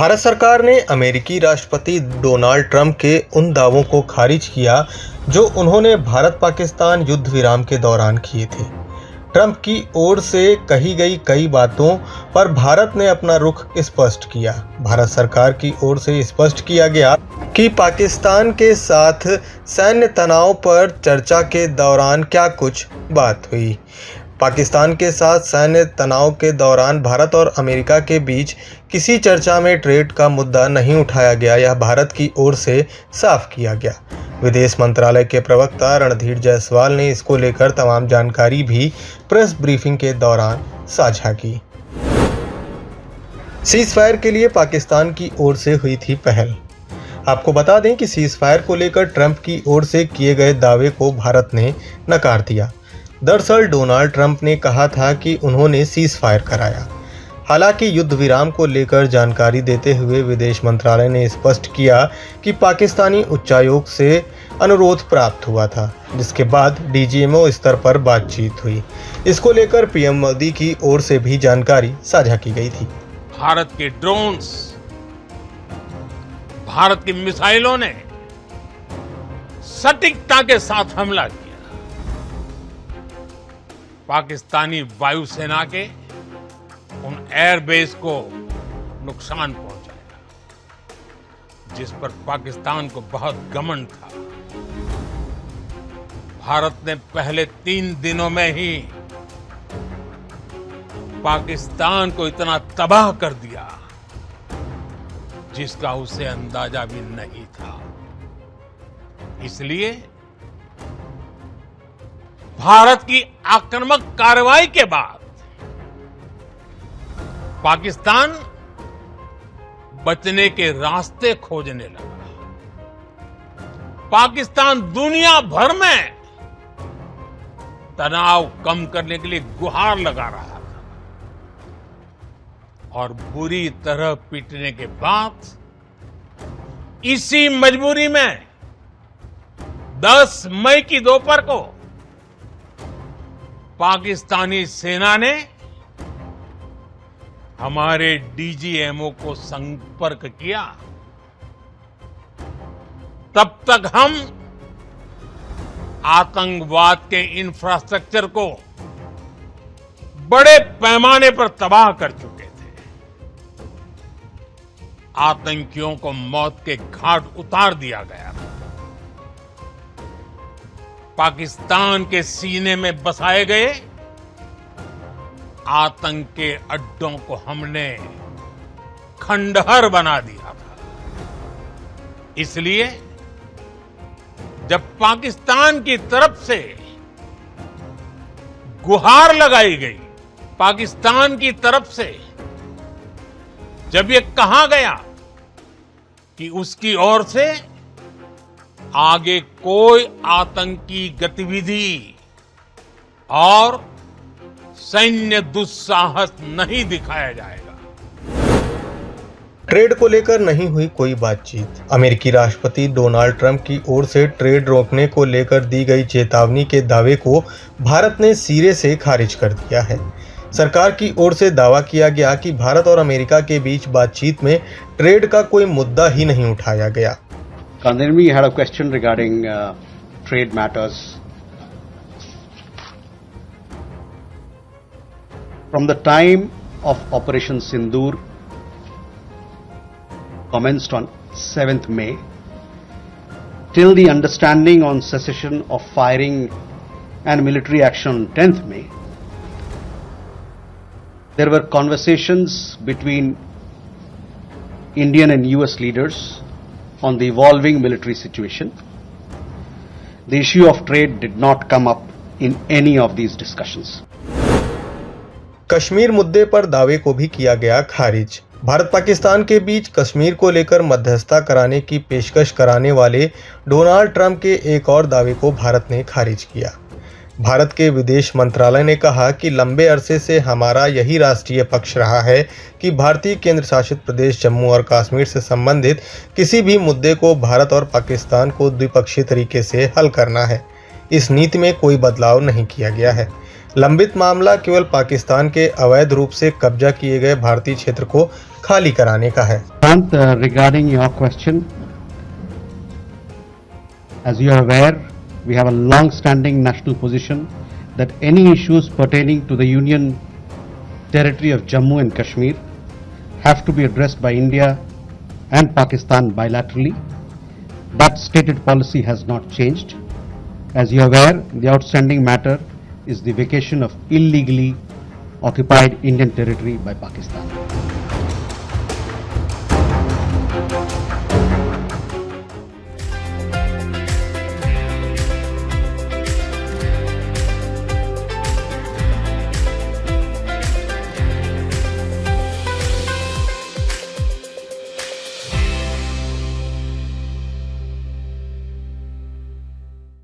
भारत सरकार ने अमेरिकी राष्ट्रपति डोनाल्ड ट्रंप के उन दावों को खारिज किया जो उन्होंने भारत पाकिस्तान युद्ध विराम के दौरान किए थे। ट्रंप की ओर से कही गई कई बातों पर भारत ने अपना रुख स्पष्ट किया। भारत सरकार की ओर से स्पष्ट किया गया कि पाकिस्तान के साथ सैन्य तनाव पर चर्चा के दौरान क्या कुछ बात हुई। पाकिस्तान के साथ सैन्य तनाव के दौरान भारत और अमेरिका के बीच किसी चर्चा में ट्रेड का मुद्दा नहीं उठाया गया। यह भारत की ओर से साफ किया गया। विदेश मंत्रालय के प्रवक्ता रणधीर जायसवाल ने इसको लेकर तमाम जानकारी भी प्रेस ब्रीफिंग के दौरान साझा की। सीज फायर के लिए पाकिस्तान की ओर से हुई थी पहल। आपको बता दें कि सीज फायर को लेकर ट्रंप की ओर से किए गए दावे को भारत ने नकार दिया। दरअसल डोनाल्ड ट्रंप ने कहा था कि उन्होंने सीज फायर कराया। हालांकि युद्ध विराम को लेकर जानकारी देते हुए विदेश मंत्रालय ने स्पष्ट किया कि पाकिस्तानी उच्चायोग से अनुरोध प्राप्त हुआ था, जिसके बाद डीजीएमओ स्तर पर बातचीत हुई। इसको लेकर पीएम मोदी की ओर से भी जानकारी साझा की गई थी। भारत के ड्रोन्स, भारत की मिसाइलों ने सटीकता के साथ हमला किया। पाकिस्तानी वायुसेना के उन एयरबेस को नुकसान पहुंचाया, जिस पर पाकिस्तान को बहुत घमंड था। भारत ने पहले 3 दिनों में ही पाकिस्तान को इतना तबाह कर दिया जिसका उसे अंदाजा भी नहीं था। इसलिए भारत की आक्रामक कार्रवाई के बाद पाकिस्तान बचने के रास्ते खोजने लगा। पाकिस्तान दुनिया भर में तनाव कम करने के लिए गुहार लगा रहा था और बुरी तरह पीटने के बाद इसी मजबूरी में 10 मई की दोपहर को पाकिस्तानी सेना ने हमारे डीजीएमओ को संपर्क किया। तब तक हम आतंकवाद के इंफ्रास्ट्रक्चर को बड़े पैमाने पर तबाह कर चुके थे। आतंकियों को मौत के घाट उतार दिया गया था। पाकिस्तान के सीने में बसाए गए आतंक के अड्डों को हमने खंडहर बना दिया था। इसलिए जब पाकिस्तान की तरफ से गुहार लगाई गई, पाकिस्तान की तरफ से जब ये कहा गया कि उसकी ओर से आगे कोई आतंकी गतिविधि और सैन्य दुस्साहस नहीं दिखाया जाएगा। ट्रेड को लेकर नहीं हुई कोई बातचीत। अमेरिकी राष्ट्रपति डोनाल्ड ट्रंप की ओर से ट्रेड रोकने को लेकर दी गई चेतावनी के दावे को भारत ने सिरे से खारिज कर दिया है। सरकार की ओर से दावा किया गया कि भारत और अमेरिका के बीच बातचीत में ट्रेड का कोई मुद्दा ही नहीं उठाया गया। Then we had a question regarding trade matters. From the time of Operation Sindoor commenced on 7th May till the understanding on cessation of firing and military action on 10th May, there were conversations between Indian and US leaders on the evolving military situation. The issue of trade did not come up in any of these discussions. Kashmir मुद्दे पर दावे को भी किया गया खारिज। भारत पाकिस्तान के बीच कश्मीर को लेकर मध्यस्थता कराने की पेशकश कराने वाले डोनाल्ड ट्रंप के एक और दावे को भारत ने खारिज किया। भारत के विदेश मंत्रालय ने कहा कि लंबे अरसे से हमारा यही राष्ट्रीय पक्ष रहा है कि भारतीय केंद्र शासित प्रदेश जम्मू और कश्मीर से संबंधित किसी भी मुद्दे को भारत और पाकिस्तान को द्विपक्षीय तरीके से हल करना है। इस नीति में कोई बदलाव नहीं किया गया है। लंबित मामला केवल पाकिस्तान के अवैध रूप से कब्जा किए गए भारतीय क्षेत्र को खाली कराने का है। Regarding your question, as you are aware, we have a long-standing national position that any issues pertaining to the Union territory of Jammu and Kashmir have to be addressed by India and Pakistan bilaterally. That stated policy has not changed. As you are aware, the outstanding matter is the vacation of illegally occupied Indian territory by Pakistan.